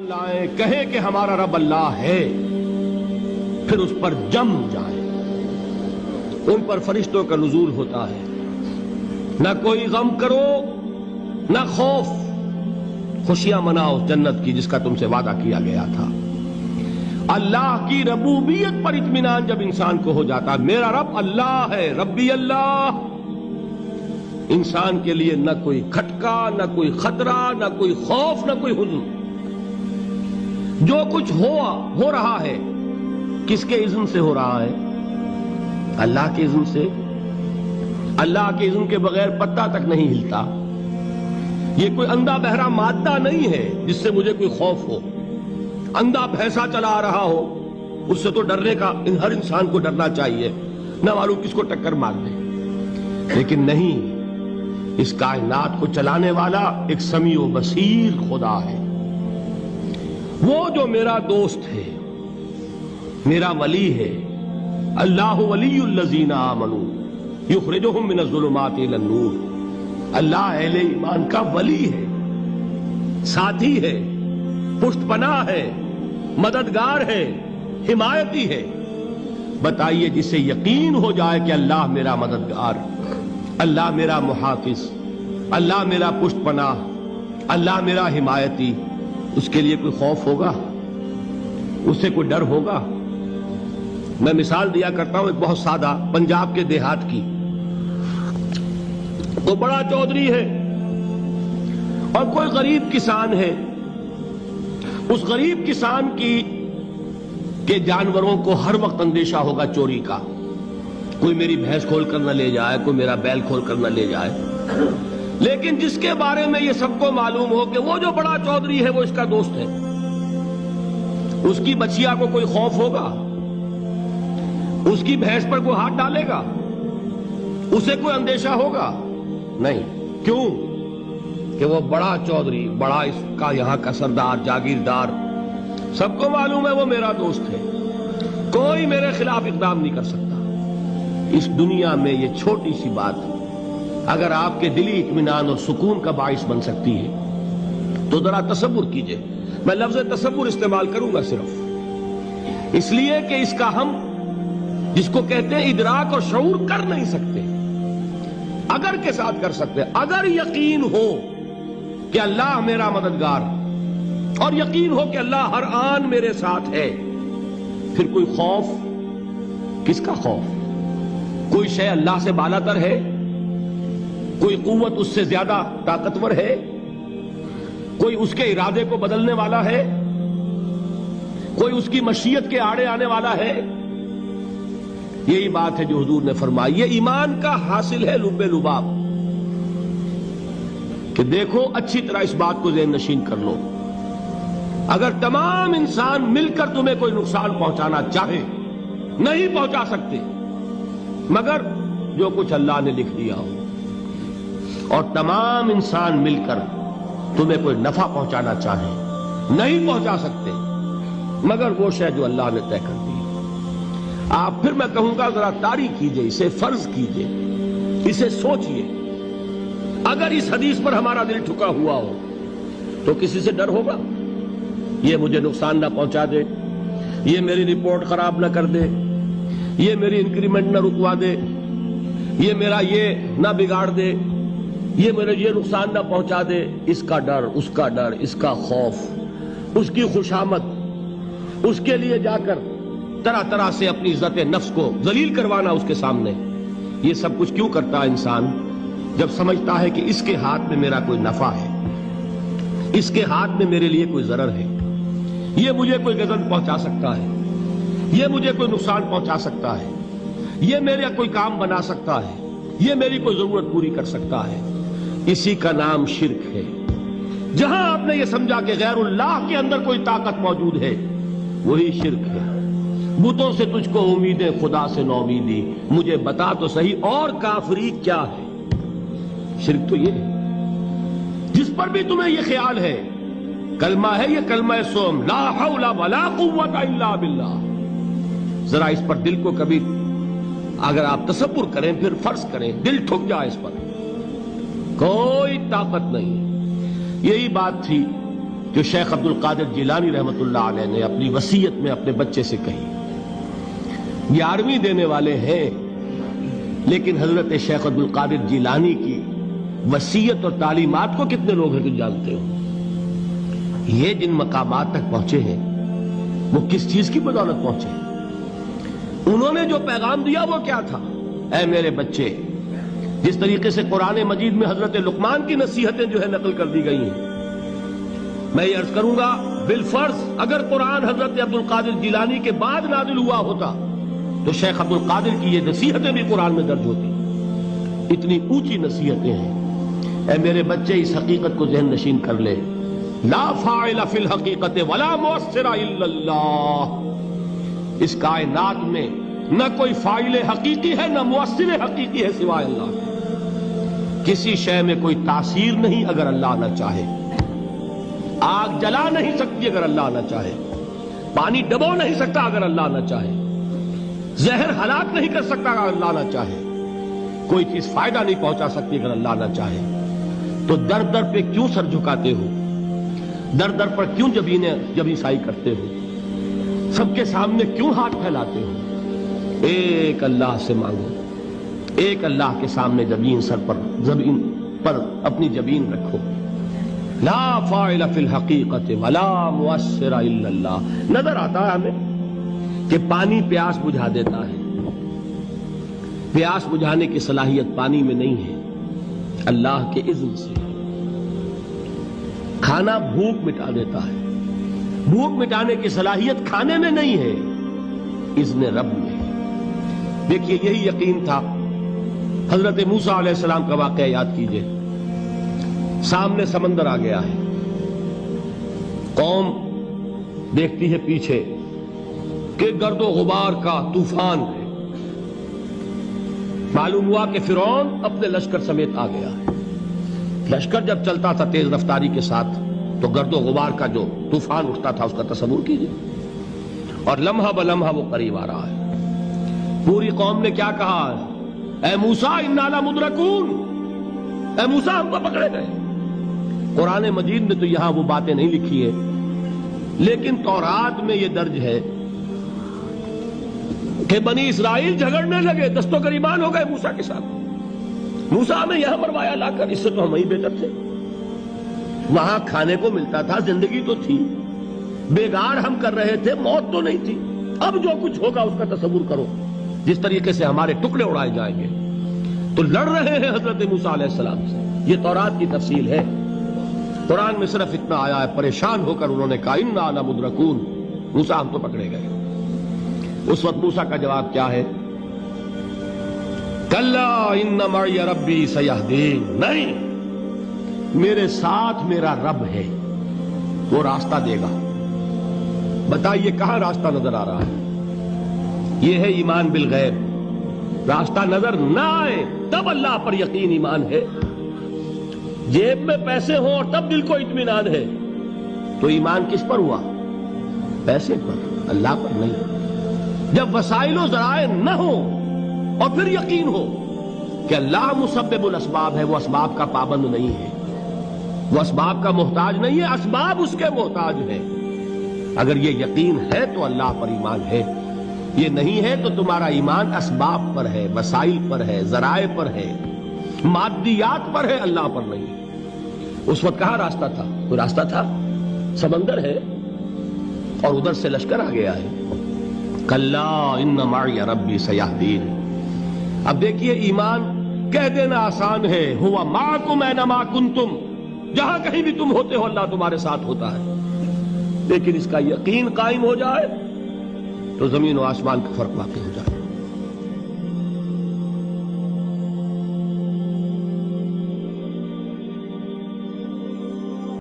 لائیں کہیں کہ ہمارا رب اللہ ہے، پھر اس پر جم جائیں۔ ان پر فرشتوں کا نزول ہوتا ہے، نہ کوئی غم کرو نہ خوف، خوشیاں مناؤ جنت کی جس کا تم سے وعدہ کیا گیا تھا۔ اللہ کی ربوبیت پر اطمینان جب انسان کو ہو جاتا، میرا رب اللہ ہے، ربی اللہ، انسان کے لیے نہ کوئی کھٹکا، نہ کوئی خطرہ، نہ کوئی خوف، نہ کوئی حزن۔ جو کچھ ہو رہا ہے کس کے اذن سے ہو رہا ہے؟ اللہ کے اذن سے۔ اللہ کے اذن کے بغیر پتا تک نہیں ہلتا۔ یہ کوئی اندھا بہرا مادہ نہیں ہے جس سے مجھے کوئی خوف ہو۔ اندھا بھینسا چلا آ رہا ہو اس سے تو ڈرنے کا ہر انسان کو ڈرنا چاہیے، نہ معلوم کس کو ٹکر مار دے۔ لیکن نہیں، اس کائنات کو چلانے والا ایک سمیع و بصیر خدا ہے۔ وہ جو میرا دوست ہے، میرا ولی ہے۔ اللہ ولی الذین آمنوا یخرجہم من الظلمات الی النور۔ اللہ اہل ایمان کا ولی ہے، ساتھی ہے، پشت پناہ ہے، مددگار ہے، حمایتی ہے۔ بتائیے جسے یقین ہو جائے کہ اللہ میرا مددگار، اللہ میرا محافظ، اللہ میرا پشت پناہ، اللہ میرا حمایتی، اس کے لیے کوئی خوف ہوگا؟ اس سے کوئی ڈر ہوگا؟ میں مثال دیا کرتا ہوں ایک بہت سادہ، پنجاب کے دیہات کی۔ وہ بڑا چودھری ہے اور کوئی غریب کسان ہے۔ اس غریب کسان کے جانوروں کو ہر وقت اندیشہ ہوگا چوری کا، کوئی میری بھینس کھول کر نہ لے جائے، کوئی میرا بیل کھول کر نہ لے جائے۔ لیکن جس کے بارے میں یہ سب کو معلوم ہو کہ وہ جو بڑا چودھری ہے وہ اس کا دوست ہے، اس کی بچیا کو کوئی خوف ہوگا؟ اس کی بھینس پر کوئی ہاتھ ڈالے گا؟ اسے کوئی اندیشہ ہوگا؟ نہیں۔ کیوں؟ کہ وہ بڑا چودھری، بڑا اس کا یہاں کا سردار، جاگیردار، سب کو معلوم ہے وہ میرا دوست ہے، کوئی میرے خلاف اقدام نہیں کر سکتا۔ اس دنیا میں یہ چھوٹی سی بات اگر آپ کے دلی اطمینان اور سکون کا باعث بن سکتی ہے تو ذرا تصور کیجئے۔ میں لفظ تصور استعمال کروں گا صرف اس لیے کہ اس کا ہم جس کو کہتے ہیں ادراک اور شعور کر نہیں سکتے، اگر کے ساتھ کر سکتے۔ اگر یقین ہو کہ اللہ میرا مددگار اور یقین ہو کہ اللہ ہر آن میرے ساتھ ہے، پھر کوئی خوف؟ کس کا خوف؟ کوئی شے اللہ سے بالا تر ہے؟ کوئی قوت اس سے زیادہ طاقتور ہے؟ کوئی اس کے ارادے کو بدلنے والا ہے؟ کوئی اس کی مشیت کے آڑے آنے والا ہے؟ یہی بات ہے جو حضور نے فرمائی۔ یہ ایمان کا حاصل ہے لب لباب، کہ دیکھو اچھی طرح اس بات کو ذہن نشین کر لو، اگر تمام انسان مل کر تمہیں کوئی نقصان پہنچانا چاہے نہیں پہنچا سکتے، مگر جو کچھ اللہ نے لکھ دیا ہو، اور تمام انسان مل کر تمہیں کوئی نفع پہنچانا چاہے نہیں پہنچا سکتے، مگر وہ شے جو اللہ نے طے کر دی۔ آپ پھر میں کہوں گا ذرا طاری کیجئے، اسے فرض کیجئے، اسے سوچئے۔ اگر اس حدیث پر ہمارا دل ٹھکا ہوا ہو تو کسی سے ڈر ہوگا؟ یہ مجھے نقصان نہ پہنچا دے، یہ میری رپورٹ خراب نہ کر دے، یہ میری انکریمنٹ نہ رکوا دے، یہ میرا یہ نہ بگاڑ دے، یہ میرے یہ نقصان نہ پہنچا دے۔ اس کا ڈر، اس کا ڈر، اس کا خوف، اس کی خوشامد، اس کے لیے جا کر طرح طرح سے اپنی عزت نفس کو ذلیل کروانا اس کے سامنے، یہ سب کچھ کیوں کرتا ہے انسان؟ جب سمجھتا ہے کہ اس کے ہاتھ میں میرا کوئی نفع ہے، اس کے ہاتھ میں میرے لیے کوئی ضرر ہے، یہ مجھے کوئی غضب پہنچا سکتا ہے، یہ مجھے کوئی نقصان پہنچا سکتا ہے، یہ میرا کوئی کام بنا سکتا ہے، یہ میری کوئی ضرورت پوری کر سکتا ہے، اسی کا نام شرک ہے۔ جہاں آپ نے یہ سمجھا کہ غیر اللہ کے اندر کوئی طاقت موجود ہے، وہی شرک ہے۔ بتوں سے تجھ کو امیدیں، خدا سے نومیدی، مجھے بتا تو صحیح اور کافری کیا ہے؟ شرک تو یہ ہے۔ جس پر بھی تمہیں یہ خیال ہے، کلمہ ہے یہ کلمہ سوم، لا حول ولا قوت الا باللہ، ذرا اس پر دل کو کبھی اگر آپ تصور کریں، پھر فرض کریں، دل ٹھک جائے اس پر، کوئی طاقت نہیں۔ یہی بات تھی جو شیخ عبد القادر جیلانی رحمۃ اللہ علیہ نے اپنی وصیت میں اپنے بچے سے کہی. 11ویں دینے والے ہیں، لیکن حضرت شیخ عبد القادر جیلانی کی وصیت اور تعلیمات کو کتنے لوگ ہیں کہ جانتے ہو؟ یہ جن مقامات تک پہنچے ہیں وہ کس چیز کی بدولت پہنچے ہیں؟ انہوں نے جو پیغام دیا وہ کیا تھا؟ اے میرے بچے، جس طریقے سے قرآن مجید میں حضرت لقمان کی نصیحتیں جو ہے نقل کر دی گئی ہیں، میں یہ عرض کروں گا بالفرض اگر قرآن حضرت عبد القادر جیلانی کے بعد نازل ہوا ہوتا تو شیخ عبد القادر کی یہ نصیحتیں بھی قرآن میں درج ہوتی. اتنی اونچی نصیحتیں ہیں. اے میرے بچے، اس حقیقت کو ذہن نشین کر لے، لا فاعل فی الحقیقت ولا مؤثر الا اللہ. اس کائنات میں نہ کوئی فاعل حقیقی ہے نہ مؤثر حقیقی ہے سوائے اللہ کے. کسی شے میں کوئی تاثیر نہیں اگر اللہ نہ چاہے. آگ جلا نہیں سکتی اگر اللہ نہ چاہے. پانی ڈبو نہیں سکتا اگر اللہ نہ چاہے. زہر ہلاک نہیں کر سکتا اگر اللہ نہ چاہے. کوئی چیز فائدہ نہیں پہنچا سکتی اگر اللہ نہ چاہے. تو در در پہ کیوں سر جھکاتے ہو؟ در در پر کیوں جبیں سائی کرتے ہو؟ سب کے سامنے کیوں ہاتھ پھیلاتے ہو؟ ایک اللہ سے مانگو. ایک اللہ کے سامنے زمین پر اپنی جبین رکھو. لا فاعل فی الحقیقت ولا مؤثر الا اللہ. نظر آتا ہے ہمیں کہ پانی پیاس بجھا دیتا ہے. پیاس بجھانے کی صلاحیت پانی میں نہیں ہے، اللہ کے اذن سے. کھانا بھوک مٹا دیتا ہے، بھوک مٹانے کی صلاحیت کھانے میں نہیں ہے، اذن رب میں. دیکھیے یہی یقین تھا. حضرت موسیٰ علیہ السلام کا واقعہ یاد کیجئے. سامنے سمندر آ گیا ہے، قوم دیکھتی ہے پیچھے کہ گرد و غبار کا طوفان ہے. معلوم ہوا کہ فرعون اپنے لشکر سمیت آ گیا ہے. لشکر جب چلتا تھا تیز رفتاری کے ساتھ تو گرد و غبار کا جو طوفان اٹھتا تھا اس کا تصور کیجئے. اور لمحہ بلمحہ وہ قریب آ رہا ہے. پوری قوم نے کیا کہا؟ اے موسیٰ انا لمدرکون، اے موسیٰ ہم کو پکڑے گئے. قرآن مجید نے تو یہاں وہ باتیں نہیں لکھی ہیں، لیکن تورات میں یہ درج ہے کہ بنی اسرائیل جھگڑنے لگے، دست و گریبان ہو گئے موسیٰ کے ساتھ. موسیٰ ہمیں یہاں مروایا لا کر، اس سے تو ہم ہی بہتر تھے. وہاں کھانے کو ملتا تھا، زندگی تو تھی، بیگار ہم کر رہے تھے، موت تو نہیں تھی. اب جو کچھ ہوگا اس کا تصور کرو، جس طریقے سے ہمارے ٹکڑے اڑائے جائیں گے. تو لڑ رہے ہیں حضرت موسیٰ علیہ السلام سے. یہ تورات کی تفصیل ہے. قرآن میں صرف اتنا آیا ہے، پریشان ہو کر انہوں نے کہا انا لمدرکون، موسیٰ ہم تو پکڑے گئے. اس وقت موسیٰ کا جواب کیا ہے؟ کلا ان معی ربی سیہدین. نہیں، میرے ساتھ میرا رب ہے، وہ راستہ دے گا. بتائیے کہاں راستہ نظر آ رہا ہے؟ یہ ہے ایمان بالغیب. راستہ نظر نہ آئے تب اللہ پر یقین ایمان ہے. جیب میں پیسے ہوں اور تب دل کو اطمینان ہے تو ایمان کس پر ہوا؟ پیسے پر، اللہ پر نہیں. جب وسائل و ذرائع نہ ہو اور پھر یقین ہو کہ اللہ مسبب الاسباب ہے، وہ اسباب کا پابند نہیں ہے، وہ اسباب کا محتاج نہیں ہے، اسباب اس کے محتاج ہے. اگر یہ یقین ہے تو اللہ پر ایمان ہے. یہ نہیں ہے تو تمہارا ایمان اسباب پر ہے، وسائل پر ہے، ذرائع پر ہے، مادیات پر ہے، اللہ پر نہیں. اس وقت کہاں راستہ تھا؟ کوئی راستہ تھا؟ سمندر ہے اور ادھر سے لشکر آ گیا ہے. کلا ان معی ربی سیہدین. اب دیکھیے ایمان کہہ دینا آسان ہے، ہوا معکم اینما کنتم، جہاں کہیں بھی تم ہوتے ہو اللہ تمہارے ساتھ ہوتا ہے. لیکن اس کا یقین قائم ہو جائے تو زمین و آسمان کا فرق واقع ہو جائے.